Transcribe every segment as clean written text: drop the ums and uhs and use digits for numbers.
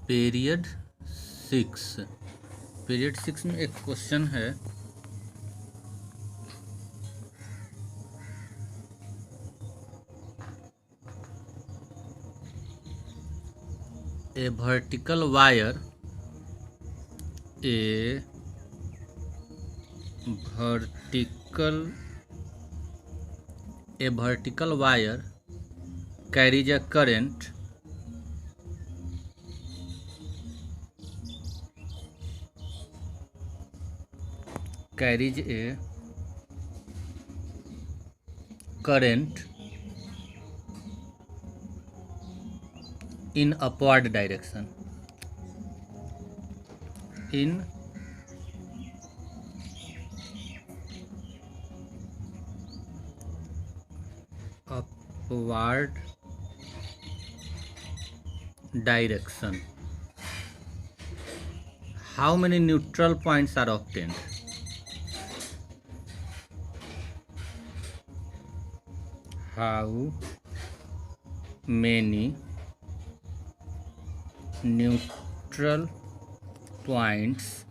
Period 6। Period 6 में एक question है, a vertical wire carries a current in upward direction. In upward direction, how many neutral points are obtained? How many neutral points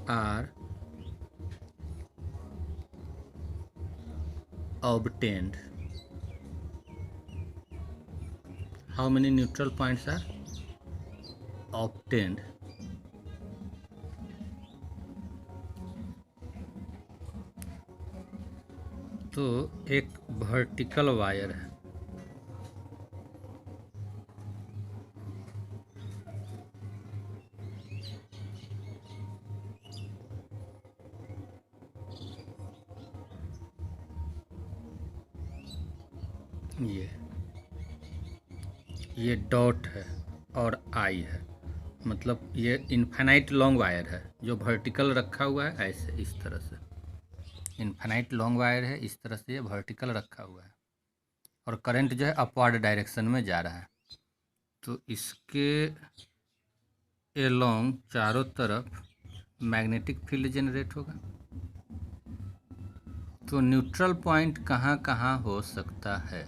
are obtained? How many neutral points are obtained? तो एक vertical wire है, ये dot है और आई है, मतलब ये infinite long wire है जो वर्टिकल रखा हुआ है, ऐसे इस तरह से इनफाइनाइट लॉन्ग वायर है, इस तरह से ये वर्टिकल रखा हुआ है और करंट जो है अपवर्ड डायरेक्शन में जा रहा है। तो इसके एलोंग चारों तरफ मैग्नेटिक फील्ड जनरेट होगा। तो न्यूट्रल पॉइंट कहाँ कहाँ हो सकता है,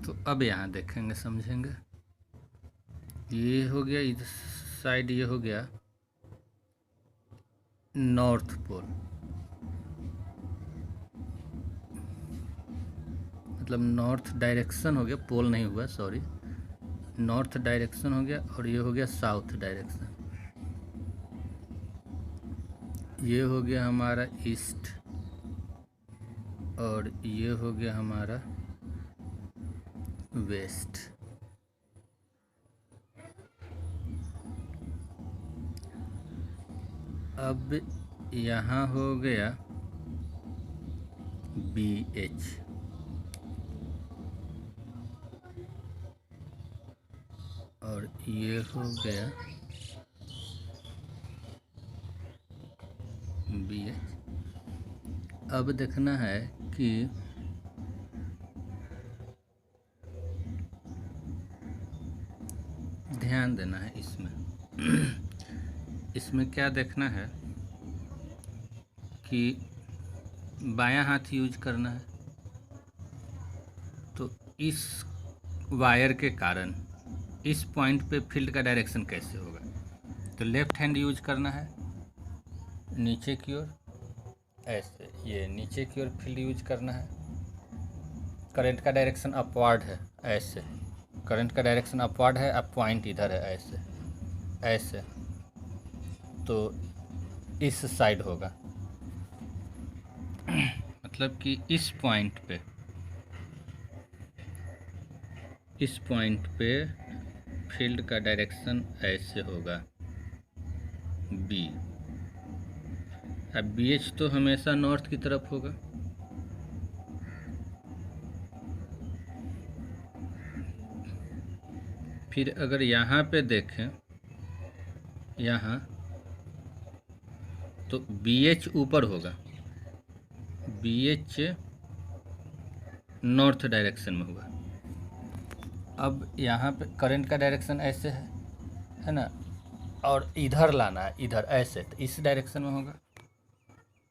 तो अब यहाँ देखेंगे समझेंगे। ये हो गया इधर साइड, ये हो गया नॉर्थ पोल, मतलब नॉर्थ डायरेक्शन हो गया, पोल नहीं हुआ सॉरी, नॉर्थ डायरेक्शन हो गया, और ये हो गया साउथ डायरेक्शन। ये हो गया हमारा ईस्ट और ये हो गया हमारा वेस्ट। अब यहाँ हो गया BH और ये हो गया BH। अब देखना है कि ध्यान देना है इसमें इसमें क्या देखना है कि बायां हाथ यूज करना है। तो इस वायर के कारण इस पॉइंट पे फील्ड का डायरेक्शन कैसे होगा, तो लेफ्ट हैंड यूज करना है नीचे की ओर, ऐसे ये नीचे की ओर फील्ड यूज करना है। करंट का डायरेक्शन अपवर्ड है, ऐसे करंट का डायरेक्शन अपवर्ड है, अब पॉइंट इधर है, ऐसे ऐसे, तो इस साइड होगा, मतलब कि इस पॉइंट पे फील्ड का डायरेक्शन ऐसे होगा B। अब BH तो हमेशा नॉर्थ की तरफ होगा, फिर अगर यहाँ पे देखें यहाँ, तो BH ऊपर होगा, BH नॉर्थ डायरेक्शन में होगा। अब यहाँ पे करंट का डायरेक्शन ऐसे है ना, और इधर लाना है, इधर ऐसे, तो इस डायरेक्शन में होगा।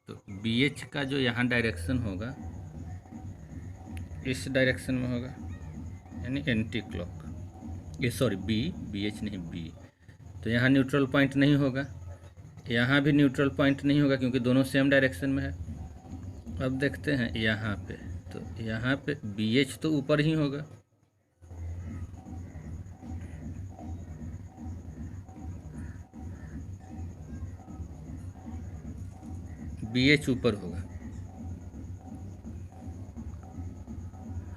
तो बी एच का जो यहाँ डायरेक्शन होगा इस डायरेक्शन में होगा, यानी एंटी क्लॉक। ये सॉरी बी एच नहीं बी। तो यहाँ न्यूट्रल पॉइंट नहीं होगा, यहाँ भी न्यूट्रल पॉइंट नहीं होगा क्योंकि दोनों सेम डायरेक्शन में है। अब देखते हैं यहाँ पे, तो यहाँ पे बी एच तो ऊपर ही होगा, बी एच ऊपर होगा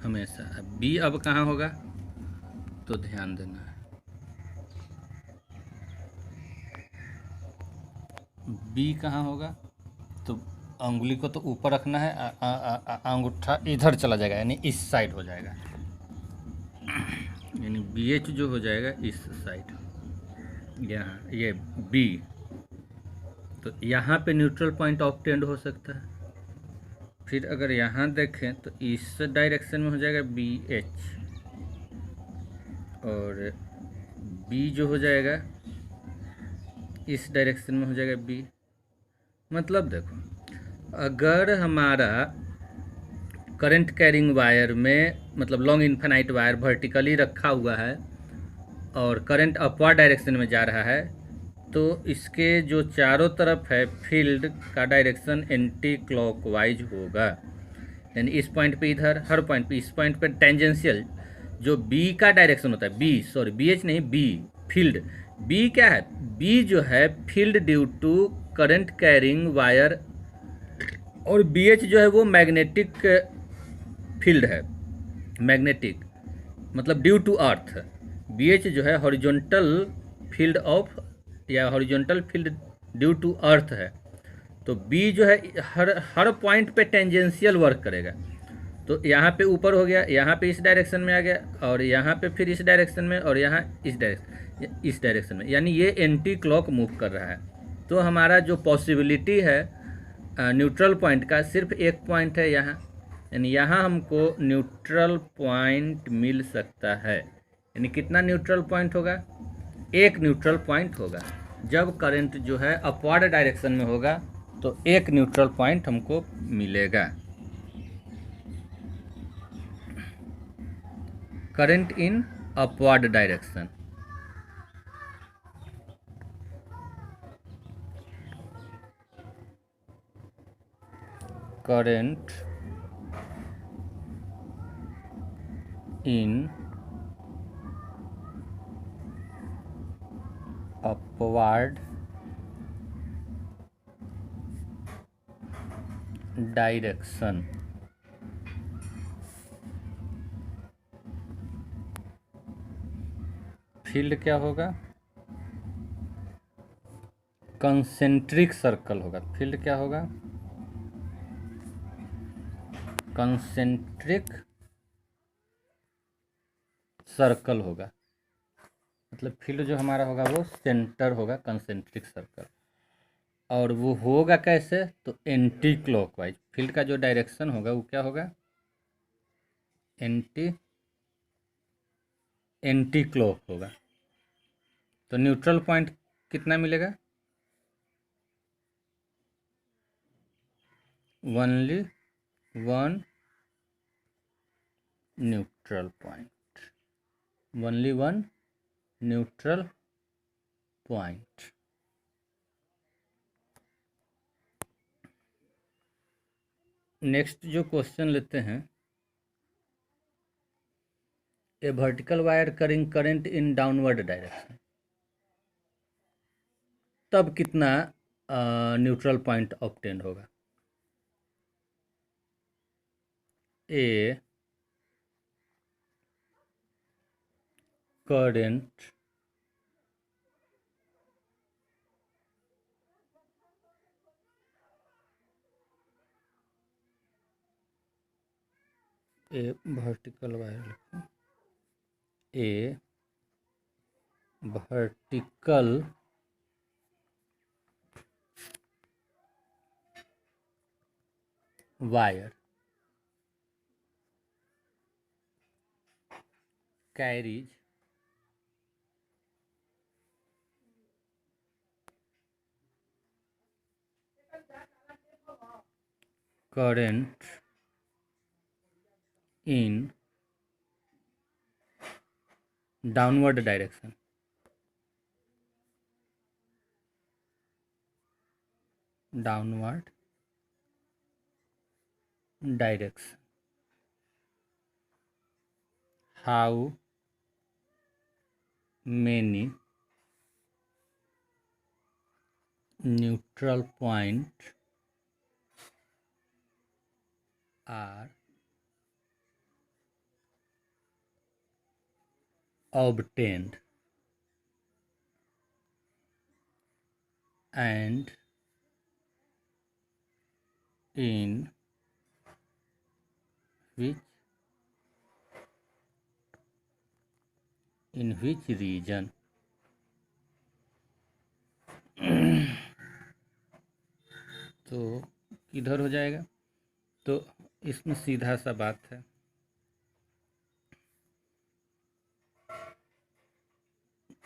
हमेशा। बी अब कहाँ होगा, तो ध्यान देना है, बी कहाँ होगा, तो अंगुली को तो ऊपर रखना है, अंगूठा इधर चला जाएगा यानी इस साइड हो जाएगा, यानी बी एच जो हो जाएगा इस साइड, यहाँ ये बी। तो यहाँ पे न्यूट्रल पॉइंट ऑब्टेंड हो सकता है। फिर अगर यहाँ देखें तो इस डायरेक्शन में हो जाएगा बी एच, और बी जो हो जाएगा इस डायरेक्शन में हो जाएगा बी। मतलब देखो, अगर हमारा करंट कैरिंग वायर में मतलब लॉन्ग इन्फिनाइट वायर वर्टिकली रखा हुआ है और करंट अपवर्ड डायरेक्शन में जा रहा है, तो इसके जो चारों तरफ है फील्ड का डायरेक्शन एंटी क्लॉकवाइज होगा। यानी इस पॉइंट पे इधर, हर पॉइंट पे, इस पॉइंट पे टेंजेंशियल जो बी का डायरेक्शन होता है, बी सॉरी बी एच नहीं बी, फील्ड बी क्या है, बी जो है field due to current carrying wire, और बी एच जो है वो मैग्नेटिक फील्ड है, मैग्नेटिक मतलब due to earth. B H जो है हॉरिजॉन्टल फील्ड ऑफ या horizontal field due to earth है। तो बी जो है हर पॉइंट पे टेंजेंशियल वर्क करेगा। तो यहाँ पे ऊपर हो गया, यहाँ पे इस डायरेक्शन में आ गया, और यहाँ पे फिर इस डायरेक्शन में, और यहाँ इस डायरेक्शन में, यानी ये एंटी क्लॉक मूव कर रहा है। तो हमारा जो पॉसिबिलिटी है न्यूट्रल पॉइंट का, सिर्फ एक पॉइंट है यहाँ, यानी यहाँ हमको न्यूट्रल पॉइंट मिल सकता है। यानी कितना न्यूट्रल पॉइंट होगा, एक न्यूट्रल पॉइंट होगा। जब करंट जो है अपवर्ड डायरेक्शन में होगा तो एक न्यूट्रल पॉइंट हमको मिलेगा। Current in upward direction, current in upward direction. Field क्या होगा, कंसेंट्रिक सर्कल होगा। फील्ड क्या होगा, कंसेंट्रिक सर्कल होगा। मतलब फील्ड जो हमारा होगा वो सेंटर होगा, कंसेंट्रिक सर्कल। और वो होगा कैसे, तो एंटी क्लॉकवाइज। फील्ड का जो डायरेक्शन होगा वो क्या होगा, एंटी क्लॉक होगा। तो न्यूट्रल पॉइंट कितना मिलेगा, only one neutral point, only one neutral point. Next जो क्वेश्चन लेते हैं, a vertical wire carrying current in downward direction, तब कितना न्यूट्रल पॉइंट ऑब्टेन होगा। A current a vertical wire, a vertical wire carries current in downward direction. Downward direction. How many neutral points are obtained and in which region. तो किधर हो जाएगा? तो इसमें सीधा सा बात है,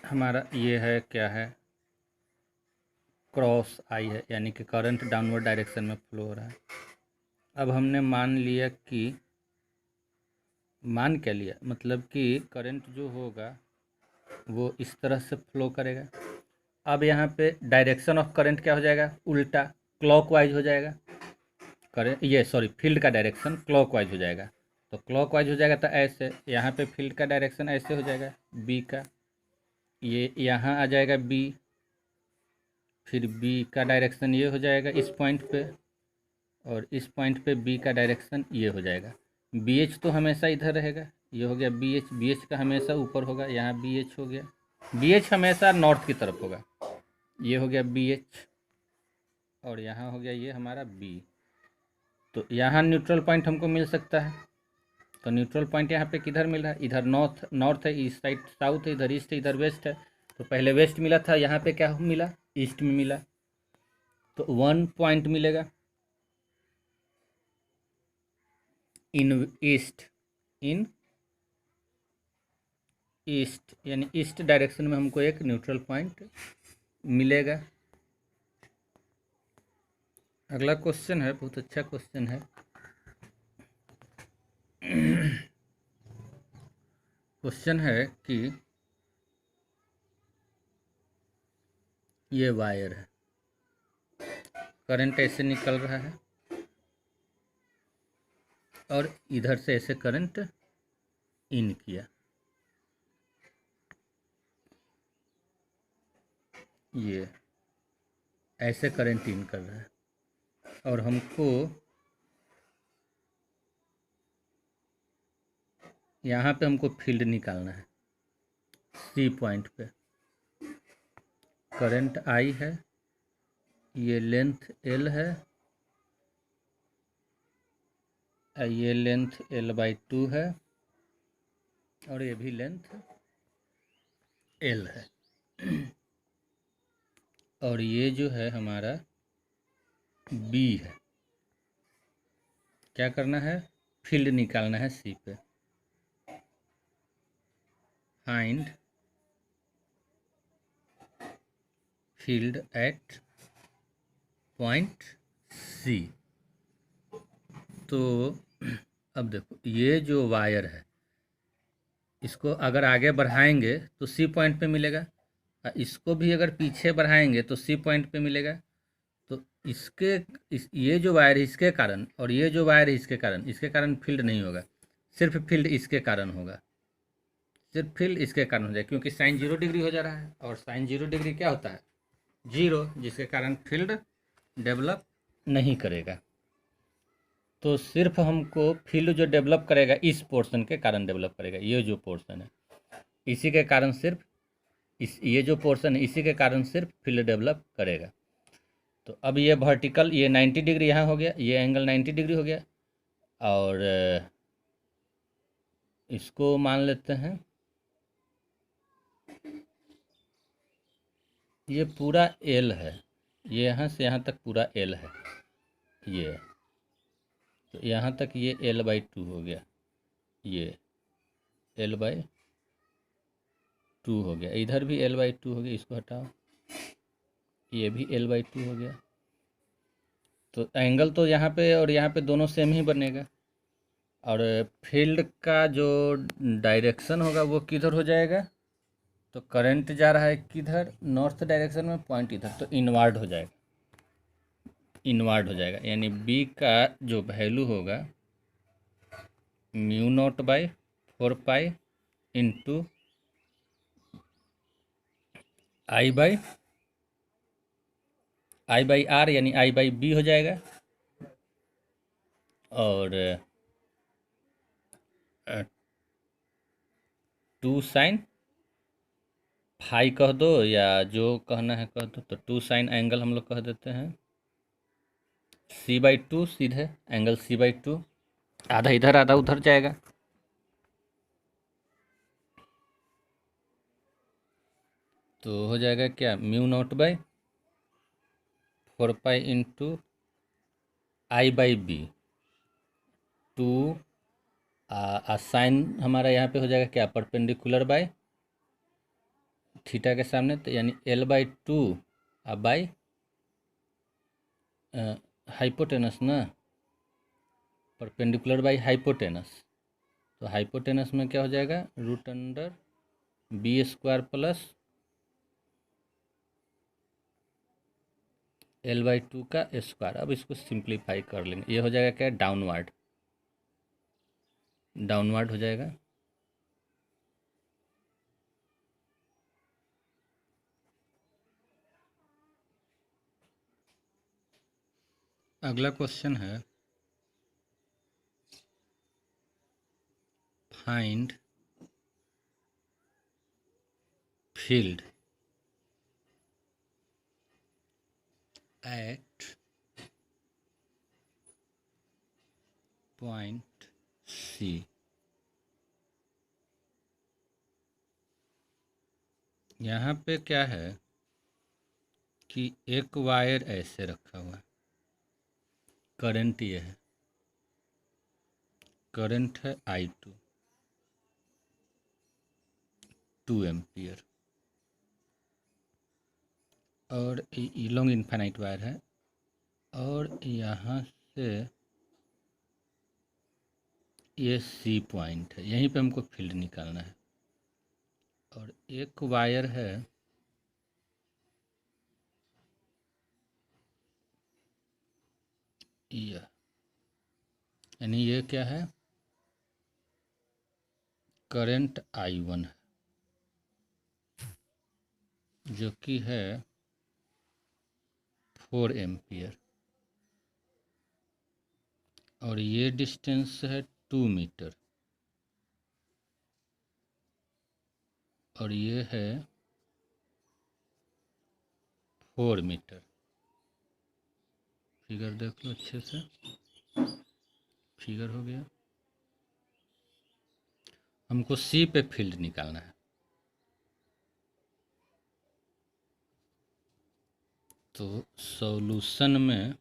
हमारा ये है क्या है, क्रॉस आई है, यानी कि करंट डाउनवर्ड डायरेक्शन में फ्लो हो रहा है। अब हमने मान लिया कि, मान क्या लिया, मतलब कि करंट जो होगा वो इस तरह से फ्लो करेगा। अब यहाँ पे डायरेक्शन ऑफ करंट क्या हो जाएगा, उल्टा क्लॉकवाइज हो जाएगा। करंट ये सॉरी फील्ड का डायरेक्शन क्लॉकवाइज हो जाएगा। तो क्लॉकवाइज हो जाएगा तो ऐसे यहाँ पे फील्ड का डायरेक्शन ऐसे हो जाएगा बी का, ये यहाँ आ जाएगा बी, फिर बी का डायरेक्शन ये हो जाएगा इस पॉइंट पे, और इस पॉइंट पे बी का डायरेक्शन ये हो जाएगा। बी एच तो हमेशा इधर रहेगा, ये हो गया बी एच, बी एच का हमेशा ऊपर होगा, यहाँ बी एच हो गया, बी एच हमेशा नॉर्थ की तरफ होगा, ये हो गया बी एच, और यहाँ हो गया ये हमारा बी। तो यहाँ न्यूट्रल पॉइंट हमको मिल सकता है। तो न्यूट्रल पॉइंट यहाँ पे किधर मिल रहा है, इधर नॉर्थ है, इस साइड साउथ है, इधर ईस्ट है, इधर वेस्ट है। तो पहले वेस्ट मिला था, यहाँ पे क्या मिला, ईस्ट में मिला। तो 1 पॉइंट मिलेगा इन ईस्ट, यानी ईस्ट डायरेक्शन में हमको एक न्यूट्रल पॉइंट मिलेगा। अगला क्वेश्चन है, बहुत अच्छा क्वेश्चन है। क्वेश्चन है कि ये वायर है, करंट ऐसे निकल रहा है और इधर से ऐसे करंट इन किया, ये ऐसे करंट इन कर रहा है, और हमको यहाँ पे हमको फील्ड निकालना है। सी पॉइंट पे करंट आई है, ये लेंथ एल है, ये लेंथ L/2 है, और ये भी लेंथ L है, और ये जो है हमारा B है। क्या करना है, फील्ड निकालना है सी पे। Find field at point C. तो अब देखो, ये जो वायर है इसको अगर आगे बढ़ाएंगे तो सी पॉइंट पे मिलेगा, और इसको भी अगर पीछे बढ़ाएंगे तो सी पॉइंट पे मिलेगा। तो ये जो वायर है इसके कारण, और ये जो वायर है इसके कारण फील्ड नहीं होगा, सिर्फ फील्ड इसके कारण होगा, सिर्फ फील्ड इसके कारण हो जाए, क्योंकि साइन 0 डिग्री हो जा रहा है, और साइन 0 डिग्री क्या होता है, 0, जिसके कारण फील्ड डेवलप नहीं करेगा। तो सिर्फ हमको फील्ड जो डेवलप करेगा इस पोर्शन के कारण डेवलप करेगा, ये जो पोर्शन है इसी के कारण सिर्फ ये जो पोर्शन है इसी के कारण सिर्फ फील्ड डेवलप करेगा। तो अब ये वर्टिकल, ये 90 डिग्री यहाँ हो गया, ये एंगल 90 डिग्री हो गया, और इसको मान लेते हैं ये पूरा एल है, ये यहाँ से यहाँ तक पूरा एल है, ये तो यहाँ तक ये L/2 हो गया, ये L/2 हो गया, इधर भी L/2 हो गया, इसको हटाओ, ये भी L/2 हो गया। तो एंगल तो यहाँ पे और यहाँ पे दोनों सेम ही बनेगा। और फील्ड का जो डायरेक्शन होगा वो किधर हो जाएगा, तो करंट जा रहा है किधर, नॉर्थ डायरेक्शन में, पॉइंट इधर, तो इनवर्ड हो जाएगा। इनवर्ड हो जाएगा यानी बी का जो वैल्यू होगा mu naught by 4 pi into I by R यानी आई बाई बी हो जाएगा। और 2 sin फाई कह दो या जो कहना है कह दो, तो 2 sin एंगल हम लोग कह देते हैं C/2, सीधे एंगल C/2, आधा इधर आधा उधर जाएगा। तो हो जाएगा क्या, mu naught by 4 pi into I by B. 2 sine हमारा यहाँ पे हो जाएगा क्या, परपेंडिकुलर बाय थीटा के सामने, तो यानी L/2 बाई हाइपोटेनस ना, परपेंडिकुलर बाई हाइपोटेनस। तो हाइपोटेनस में क्या हो जाएगा, √B² प्लस L/2 का स्क्वायर। अब इसको सिंप्लीफाई कर लेंगे, ये हो जाएगा क्या, डाउनवर्ड, डाउनवर्ड हो जाएगा। अगला क्वेश्चन है, find field at point C. यहाँ पे क्या है कि एक वायर ऐसे रखा हुआ है, करंट ये है, करंट है I2 2 एम्पियर, और ये लॉन्ग इनफाइनाइट वायर है, और यहाँ से ये C पॉइंट है, यहीं पे हमको फील्ड निकालना है। और एक वायर है यह, यानी ये क्या है, करंट I1 है, जो कि है 4 एम्पियर, और ये डिस्टेंस है 2 मीटर, और ये है 4 मीटर। फिगर देख लो अच्छे से, फिगर हो गया। हमको C पे फील्ड निकालना है। तो सॉल्यूशन में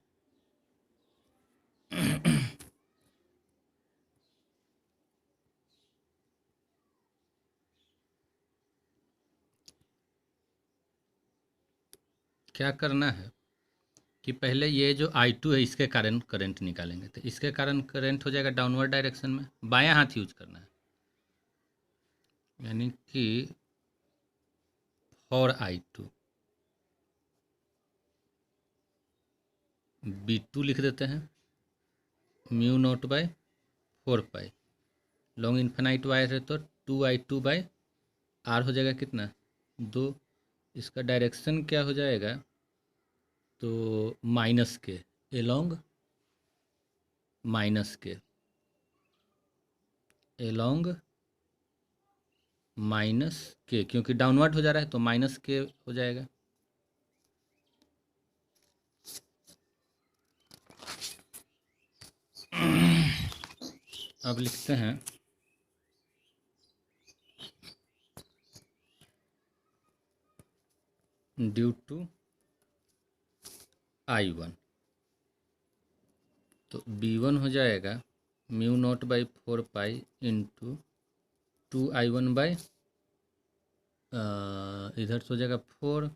क्या करना है कि पहले ये जो I2 है इसके कारण करंट निकालेंगे, तो इसके कारण करंट हो जाएगा डाउनवर्ड डायरेक्शन में, बायां हाथ यूज करना है, यानी कि फॉर I2 B2 लिख देते हैं, mu naught by 4 pi, long infinite wire है तो 2I2 बाई आर हो जाएगा कितना, 2। इसका डायरेक्शन क्या हो जाएगा, तो माइनस के, एलोंग माइनस के, एलोंग माइनस के, क्योंकि डाउनवर्ड हो जा रहा है तो माइनस के हो जाएगा। अब लिखते हैं ड्यू टू I1, तो B1 हो जाएगा mu naught by 4 pi into 2I1 by, इधर से हो जाएगा 4,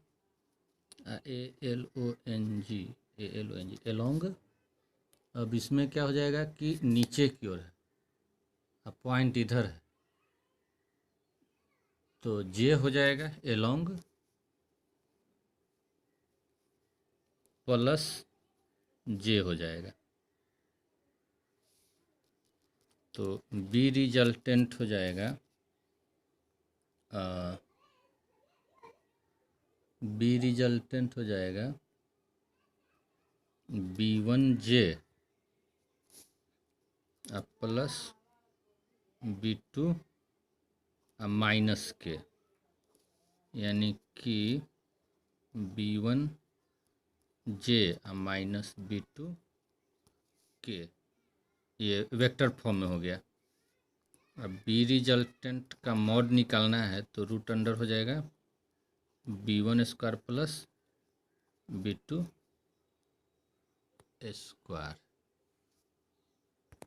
ALONG एलोंग अब इसमें क्या हो जाएगा कि नीचे की ओर है, अब पॉइंट इधर है तो जे हो जाएगा एलोंग प्लस जे हो जाएगा। तो बी रिजल्टेंट हो जाएगा B1J प्लस B2 माइनस के, यानी कि B1J माइनस B2 के, ये वेक्टर फॉर्म में हो गया। अब बी रिजल्टेंट का मॉड निकालना है तो रूट अंडर हो जाएगा B1² प्लस B2²